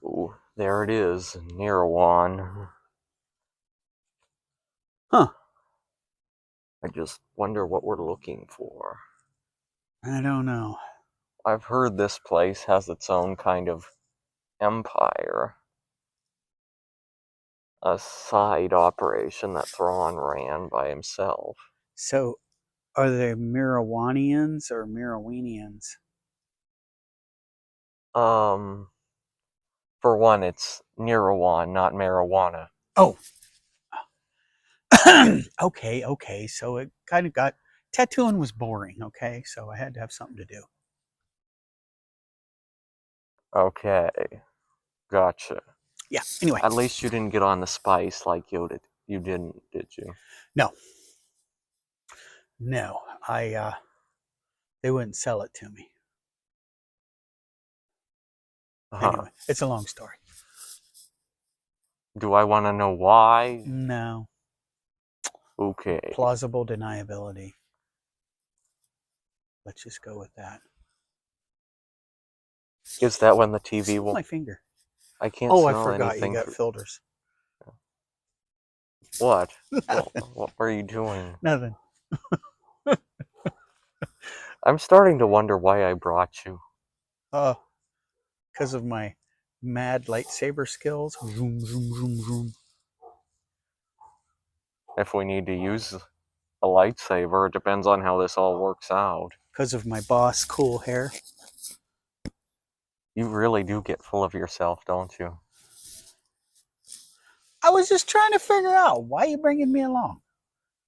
So, there it is, Nirawan. Huh. I just wonder what we're looking for. I don't know. I've heard this place has its own kind of empire. A side operation that Thrawn ran by himself. So, are they Mirawanians or Mirawinians? For one, it's Nirawan, not marijuana. Oh, okay. So it kind of got tattooing was boring. Okay, so I had to have something to do. Okay, gotcha. Yeah. Anyway, At least you didn't get on the spice like Yoda. You didn't, did you? no. They wouldn't sell it to me. Huh. Anyway, it's a long story. Do I want to know why? No. Okay. Plausible deniability. Let's just go with that. Is that when the TV Smell will... my finger. I can't Oh, I smell forgot you anything got through... filters. What? Well, what are you doing? Nothing. I'm starting to wonder why I brought you. Because of my mad lightsaber skills. Zoom, zoom, zoom, zoom. If we need to use a lightsaber, it depends on how this all works out. Because of my boss cool hair. You really do get full of yourself, don't you? I was just trying to figure out why you bringing me along.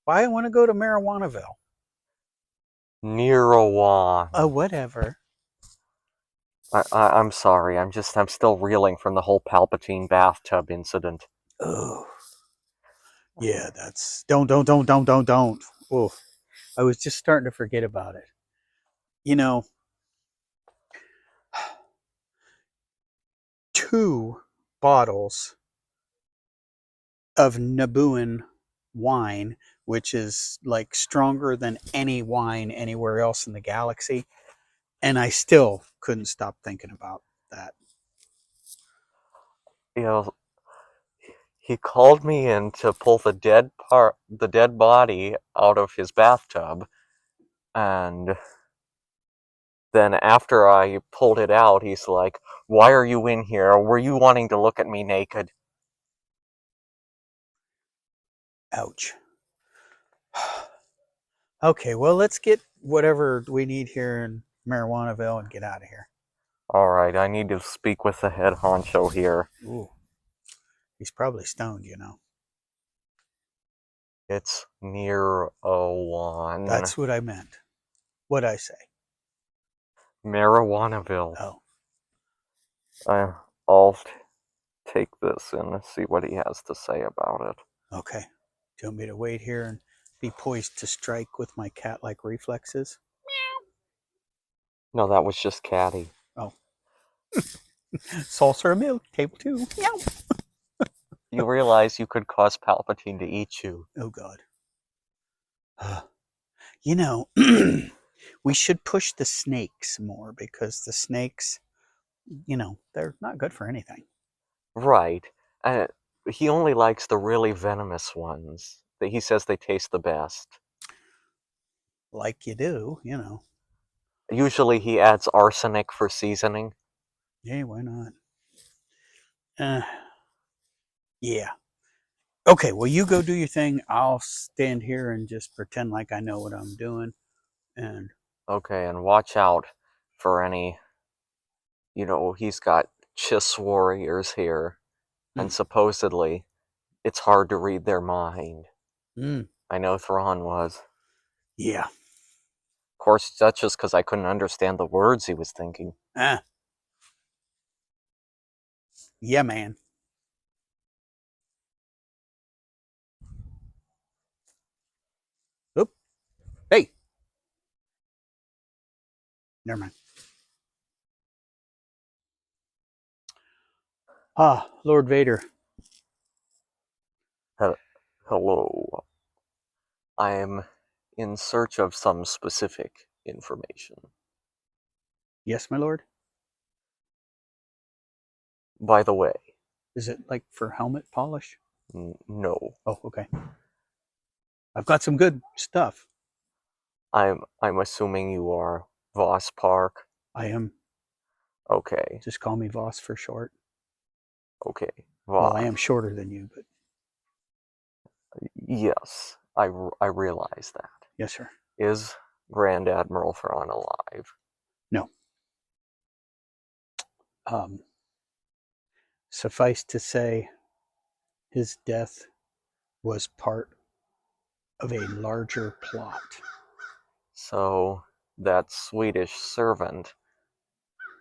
Why I want to go to Marijuanaville. Nirawan. Whatever. I'm sorry. I'm still reeling from the whole Palpatine bathtub incident. Oh, yeah. That's don't. Oh, I was just starting to forget about it. You know, 2 bottles of Nabooan wine, which is like stronger than any wine anywhere else in the galaxy, and I still couldn't stop thinking about that. You know, he called me in to pull the dead body out of his bathtub, and then after I pulled it out, he's like, "Why are you in here? Were you wanting to look at me naked?" Ouch. Okay, well, let's get whatever we need here in Marijuanaville and get out of here. Alright, I need to speak with the head honcho here. Ooh, he's probably stoned, you know. It's Nirawan. That's what I meant. What'd I say? Marijuanaville. Oh, I'll take this and see what he has to say about it. okay. Do you want me to wait here and be poised to strike with my cat-like reflexes? No, that was just catty. Oh. Saucer of milk, table 2. Meow. You realize you could cause Palpatine to eat you. Oh, God. You know, we should push the snakes more because the snakes, they're not good for anything. Right. He only likes the really venomous ones. He says they taste the best. Like you do, you know. Usually he adds arsenic for seasoning. Yeah, why not? Yeah. Okay, well, you go do your thing. I'll stand here and just pretend like I know what I'm doing. And Okay, and watch out for any... he's got Chiss warriors here, and supposedly it's hard to read their mind. I know Thrawn was. Yeah. Of course, that's just because I couldn't understand the words he was thinking. Yeah, man. Oop. Hey. Never mind. Lord Vader. Hello. I am in search of some specific information. Yes, my lord? By the way, Is it like for helmet polish? no. Oh, okay. I've got some good stuff. I'm assuming you are Voss Park. I am. Okay, Just call me Voss for short. okay. Well, I Voss. am shorter than you, but Yes, I realize that. yes, sir. Is Grand Admiral Thrawn alive? No. Um, Suffice to say, his death was part of a larger plot. So that Swedish servant,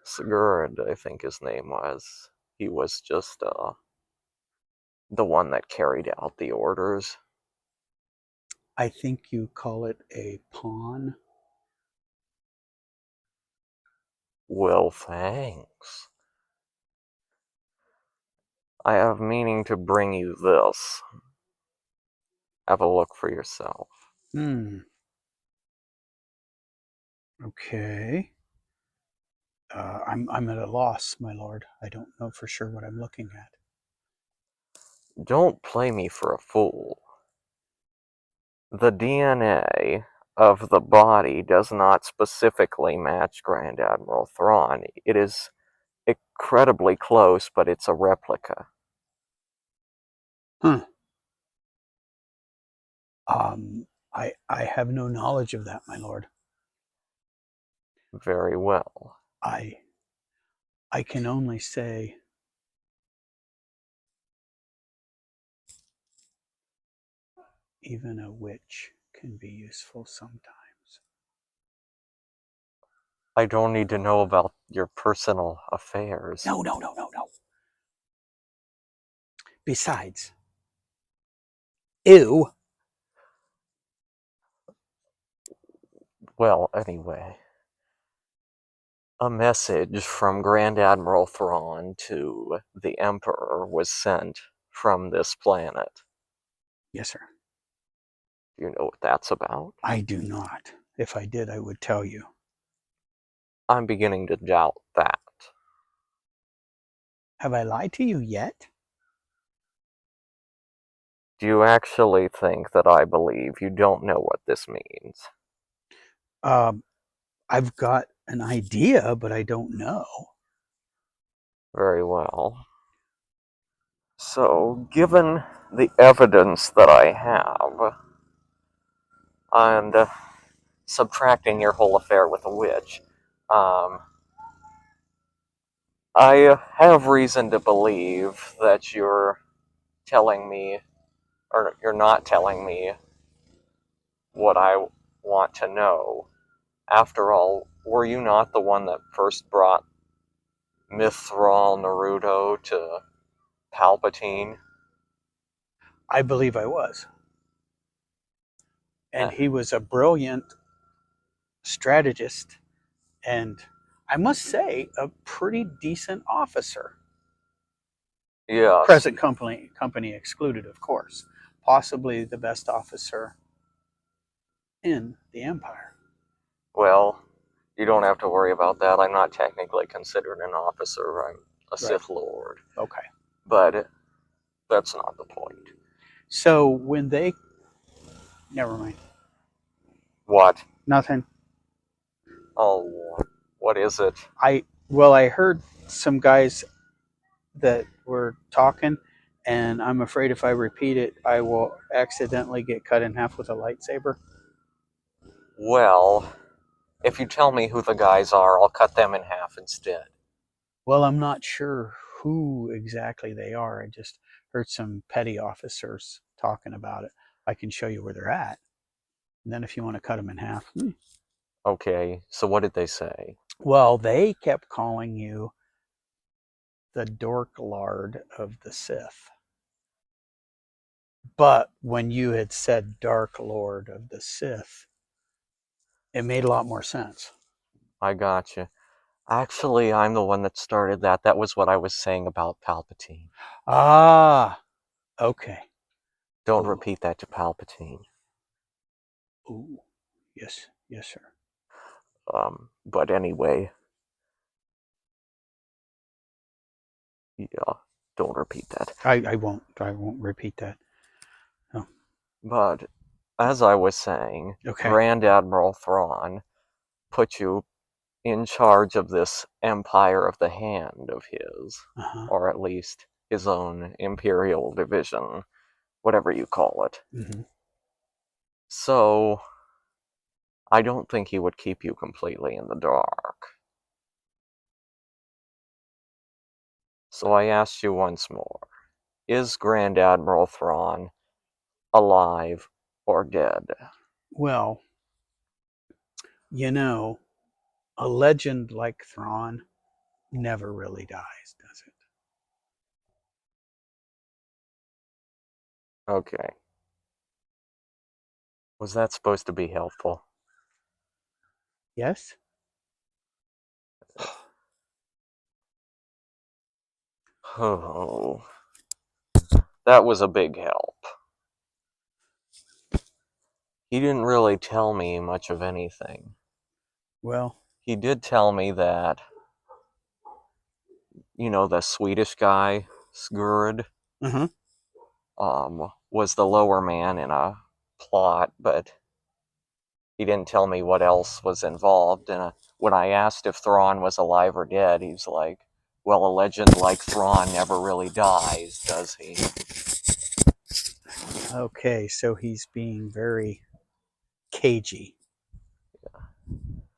Sigurd, I think his name was, he was just the one that carried out the orders. I think you call it a pawn. Well, thanks. I have meaning to bring you this. Have a look for yourself. Okay. I'm at a loss, my lord. I don't know for sure what I'm looking at. Don't play me for a fool. The DNA of the body does not specifically match Grand Admiral Thrawn. It is incredibly close, but it's a replica. Huh. I have no knowledge of that, my lord. Very well. I can only say even a witch can be useful sometimes. I don't need to know about your personal affairs. No. Besides, ew. Well, anyway. A message from Grand Admiral Thrawn to the Emperor was sent from this planet. Yes, sir. Do you know what that's about? I do not. If I did, I would tell you. I'm beginning to doubt that. Have I lied to you yet? Do you actually think that I believe you don't know what this means? I've got an idea, but I don't know. Very well. So, given the evidence that I have, and subtracting your whole affair with a witch, I have reason to believe that you're telling me, or you're not telling me, what I want to know. After all, were you not the one that first brought Mitth'raw'nuruodo to Palpatine? I believe I was. And Uh, he was a brilliant strategist and, I must say, a pretty decent officer. yes. Present company excluded, of course. Possibly the best officer in the Empire. Well, you don't have to worry about that. I'm not technically considered an officer. I'm a Right. Sith Lord. Okay. But that's not the point. So when they... Never mind. What? Nothing. Oh, what is it? I heard some guys that were talking, and I'm afraid if I repeat it, I will accidentally get cut in half with a lightsaber. Well, if you tell me who the guys are, I'll cut them in half instead. Well, I'm not sure who exactly they are. I just heard some petty officers talking about it. I can show you where they're at. And then if you want to cut them in half. Okay, so what did they say? Well, they kept calling you the Dork Lord of the Sith. But when you had said Dark Lord of the Sith, it made a lot more sense. I gotcha. Actually, I'm the one that started that. That was what I was saying about Palpatine. Ah, okay. Don't Ooh. repeat that to Palpatine. Ooh, yes, sir. But anyway, Yeah, don't repeat that. I won't repeat that. Oh, But as I was saying, okay. Grand Admiral Thrawn put you in charge of this Empire of the Hand of his, Uh-huh. or at least his own Imperial division, whatever you call it. Mm-hmm. So, I don't think he would keep you completely in the dark. So I ask you once more, is Grand Admiral Thrawn alive or dead? Well, you know, a legend like Thrawn never really dies, does it? Okay. Was that supposed to be helpful? Yes? Oh, that was a big help. He didn't really tell me much of anything. Well, He did tell me that, the Swedish guy, Sgurd, uh-huh. was the lower man in a plot, but he didn't tell me what else was involved. And when I asked if Thrawn was alive or dead, he's like, well, a legend like Thrawn never really dies, does he? Okay, so he's being very cagey.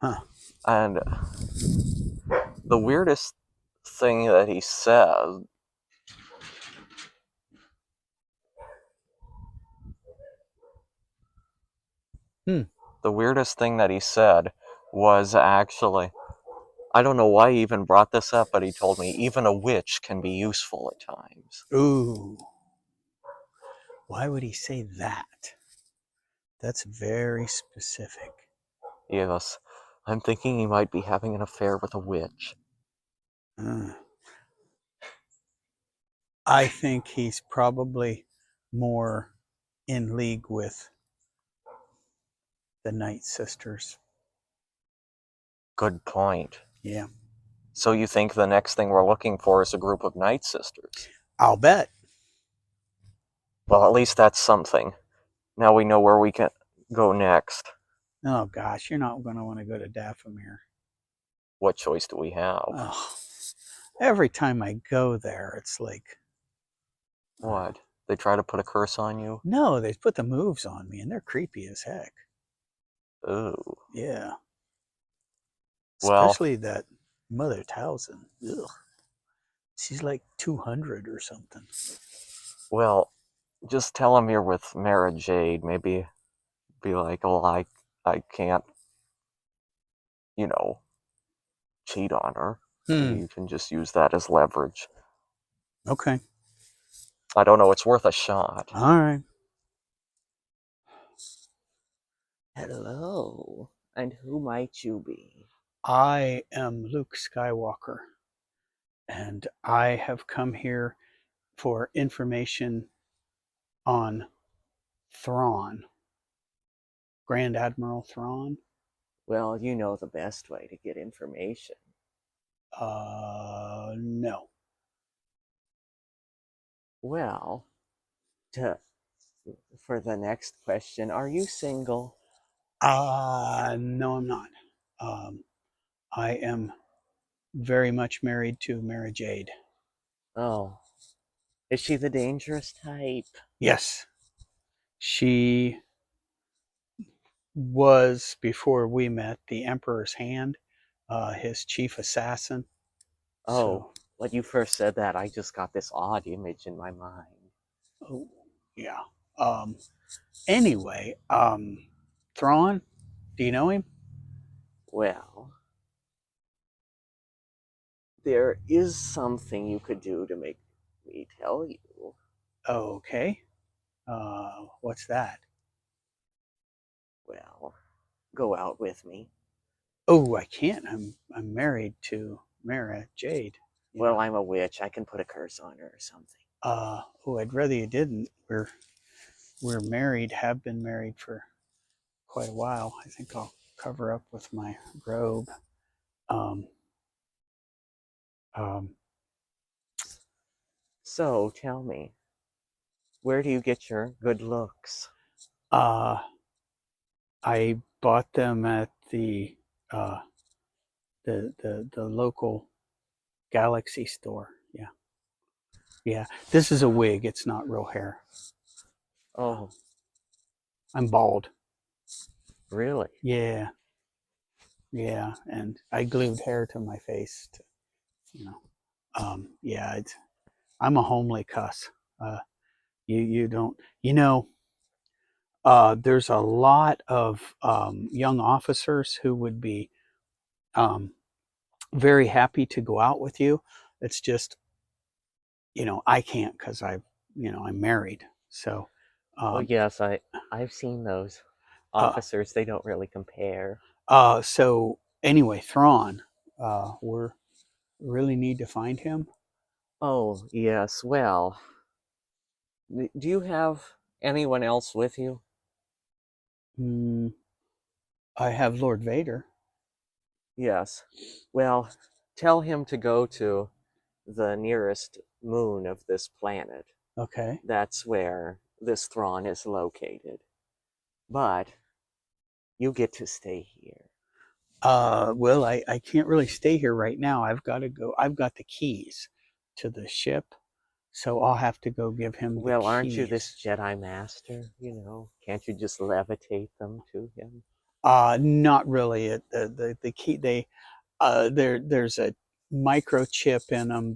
Huh. And the weirdest thing that he said, Hmm. the weirdest thing that he said was actually, I don't know why he even brought this up, but he told me even a witch can be useful at times. Ooh. Why would he say that? That's very specific. Yes, I'm thinking he might be having an affair with a witch. Uh, I think he's probably more in league with the Night Sisters. Good point. Yeah. So you think the next thing we're looking for is a group of Night Sisters? I'll bet. Well, at least that's something. Now we know where we can go next. Oh gosh, you're not going to want to go to Dathomir. What choice do we have? Oh, every time I go there, it's like, What? They try to put a curse on you? no, they put the moves on me and they're creepy as heck. Ooh. Yeah. Well, Especially that Mother Towson. Ugh. She's like 200 or something. well, just tell him you're with Mara Jade. Maybe be like, oh, I can't, you know, cheat on her. Maybe Hmm. you can just use that as leverage. Okay. I don't know, it's worth a shot. All right. Hello, and who might you be? I am Luke Skywalker, and I have come here for information on Thrawn, Grand Admiral Thrawn. Well, you know the best way to get information. No. Well, to, for the next question, are you single? No, I'm not. Um, I am very much married to Mara Jade. Oh, is she the dangerous type? Yes, she was, before we met, the Emperor's hand, his chief assassin. Oh, So, when you first said that, I just got this odd image in my mind. oh, yeah. Um, anyway, Thrawn, do you know him? Well, there is something you could do to make me tell you. Okay. What's that? Well, go out with me. Oh, I can't. I'm married to Mara Jade. You Well, know. I'm a witch. I can put a curse on her or something. Oh, I'd rather you didn't. We're married. Have been married for quite a while. I think I'll cover up with my robe. Um, um, So, tell me, where do you get your good looks? Uh, I bought them at uh, the local Galaxy store. Yeah, yeah. This is a wig. It's not real hair. Oh, I'm bald. really? Yeah, yeah. And I glued hair to my face. You know. Yeah. I'm a homely cuss. Uh, you don't. You know. There's a lot of young officers who would be um, very happy to go out with you. It's just, I can't because I'm married. So, Oh, um, yes, I've seen those uh, officers. They don't really compare. so anyway, Thrawn, we really need to find him. Oh, yes, well, do you have anyone else with you? Mm, I have Lord Vader. Yes. Well, tell him to go to the nearest moon of this planet. Okay. That's where this Thrawn is located. But you get to stay here. Well, I can't really stay here right now. I've got to go. I've got the keys to the ship, so I'll have to go give him the Well, aren't you keys. this Jedi Master? Can't you just levitate them to him? Not really. The key there's a microchip in them.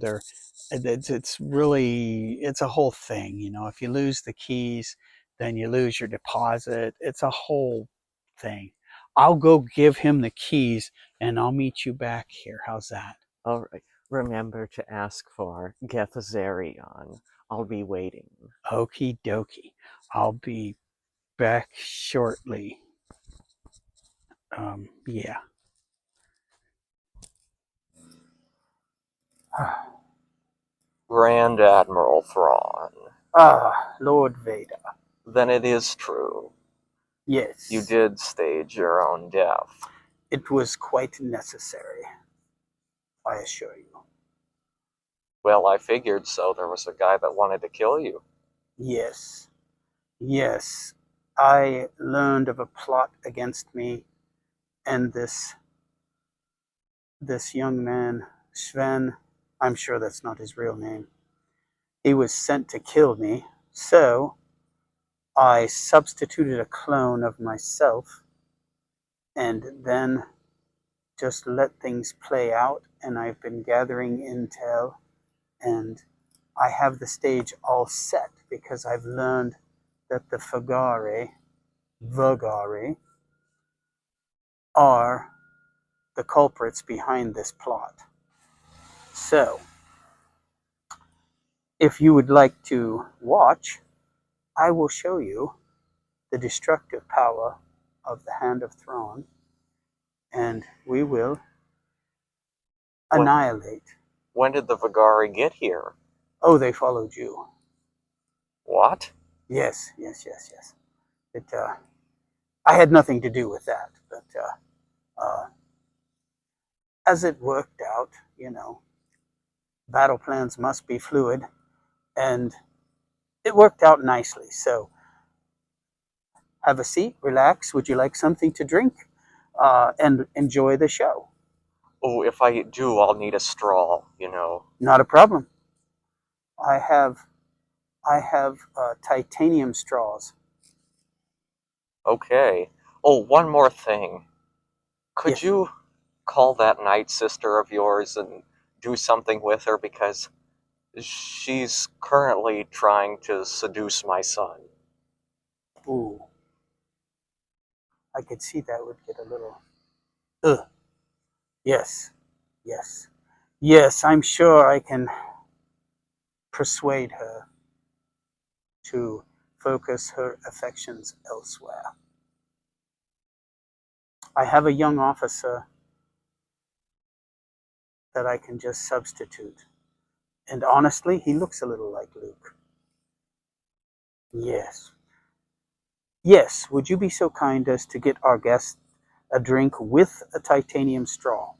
It's a whole thing. If you lose the keys, then you lose your deposit. It's a whole thing. I'll go give him the keys and I'll meet you back here. How's that? All right. Remember to ask for Gethzerion. I'll be waiting. Okie dokie. I'll be back shortly. Yeah. Grand Admiral Thrawn. Lord Vader. Then it is true. Yes. You did stage your own death. It was quite necessary, I assure you. Well, I figured so. There was a guy that wanted to kill you. Yes. Yes. I learned of a plot against me, and this young man, Sven, I'm sure that's not his real name. He was sent to kill me, so I substituted a clone of myself and then just let things play out, and I've been gathering intel, and I have the stage all set because I've learned that the Vogari, are the culprits behind this plot. So, if you would like to watch, I will show you the destructive power of the Hand of Thrawn, and we will When, annihilate. when did the Vagari get here? Oh, they followed you. What? Yes, yes, yes, yes. I had nothing to do with that, but as it worked out, battle plans must be fluid, and it worked out nicely. So have a seat, relax. Would you like something to drink? And enjoy the show. Oh, if I do, I'll need a straw. Not a problem. I have titanium straws. Okay. Oh, one more thing. Could Yes. you call that night sister of yours and do something with her because she's currently trying to seduce my son? Ooh, I could see that would get a little. Ugh. Yes. Yes. Yes. I'm sure I can persuade her to focus her affections elsewhere. I have a young officer that I can just substitute. And honestly, he looks a little like Luke. Yes. Yes, would you be so kind as to get our guest a drink with a titanium straw?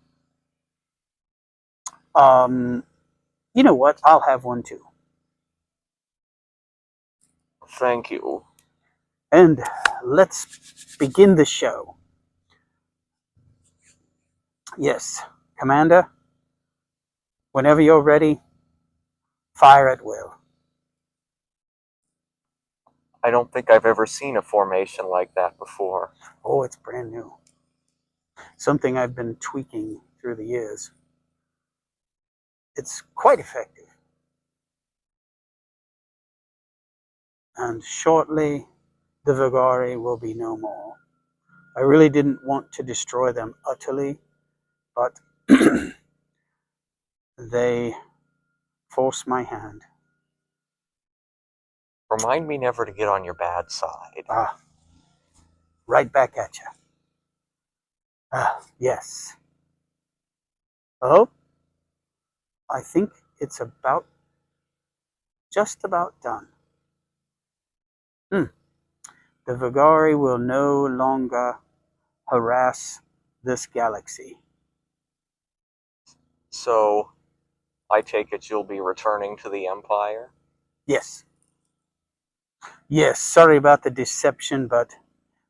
Um, you know what? I'll have one too. Thank you. And let's begin the show. Yes, Commander, whenever you're ready, fire at will. I don't think I've ever seen a formation like that before. Oh, it's brand new. Something I've been tweaking through the years. It's quite effective. And shortly, the Vigari will be no more. I really didn't want to destroy them utterly, but they forced my hand. Remind me never to get on your bad side. Right back at you. Yes. Oh, I think it's just about done. The Vigari will no longer harass this galaxy. So, I take it you'll be returning to the Empire? Yes. Yes, sorry about the deception, but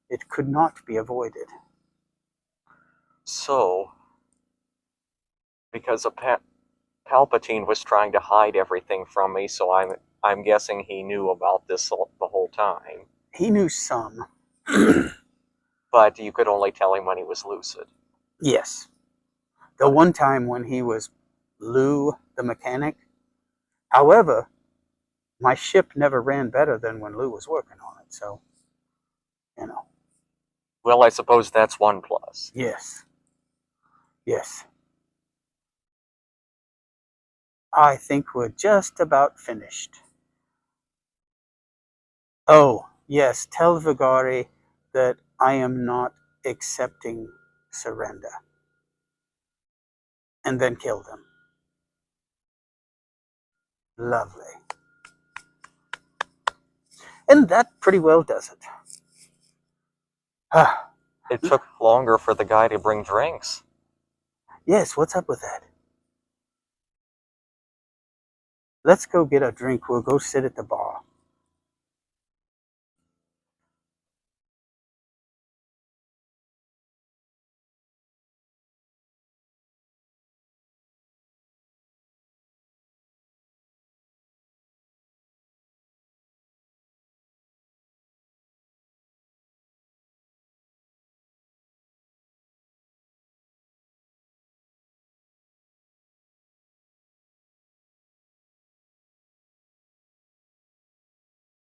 it could not be avoided. So, because Palpatine was trying to hide everything from me, so I'm guessing he knew about this the whole time. He knew some. But you could only tell him when he was lucid. Yes. The one time when he was Lou the mechanic. However, my ship never ran better than when Lou was working on it, so, you know. Well, I suppose that's one plus. Yes. Yes. I think we're just about finished. Oh, yes, tell Vigari that I am not accepting surrender. And then kill them. Lovely. And that pretty well does it. It took longer for the guy to bring drinks. Yes, what's up with that? Let's go get a drink. We'll go sit at the bar.